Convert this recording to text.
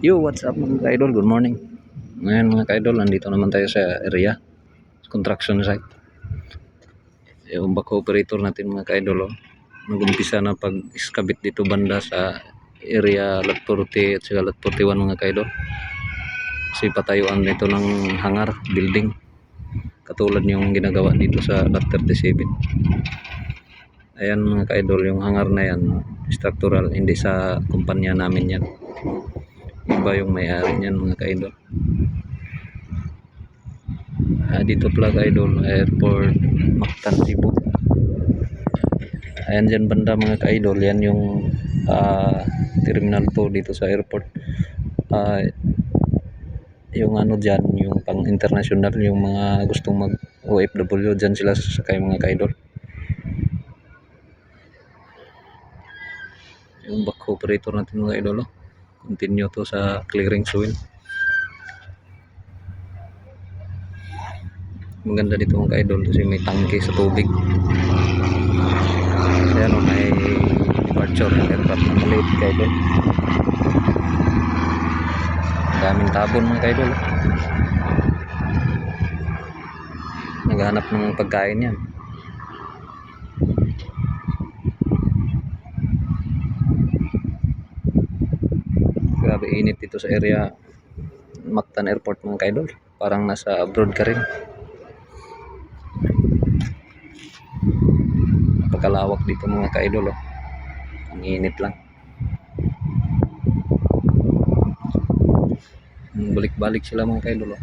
Yo, what's up mga ka-idol? Good morning. Ngayon mga ka-idol, nandito naman tayo sa area, construction site. Yung backhoe operator natin mga ka-idol, oh. Nag-umpisa na pag-excavate dito banda sa area lot 40 at saka lot 41 mga ka-idol. Kasi patayuan dito ng hangar, building. Katulad yung ginagawa dito sa lot 37. Ayan mga ka-idol, yung hangar na yan, structural, hindi sa kumpanya namin yan. Iba yung may-ari niyan mga ka-idol. Dito pala ka-idol, airport Mactan, Cebu. Ayan dyan banda mga ka-idol, yan yung terminal 2 dito sa airport. Yung ano dyan, yung pang international, yung mga gustong mag OFW dyan sila sasakay mga ka-idol. Yung backhoe operator natin mga ka-idol, oh. Continue to sa clearing soil. Maganda dito mga ka-idol kasi may tangke sa tubig. Ayan, may departure ng aircraft na maliit ka-idol. Daming tabon mga ka-idol. Naghahanap ng pagkain yan. Grabe init dito sa area Mactan Airport mga ka-idol. Parang nasa abroad ka rin. Pagkalawak dito mga ka-idol, oh. Ang init lang. Balik-balik sila mga ka-idol, oh.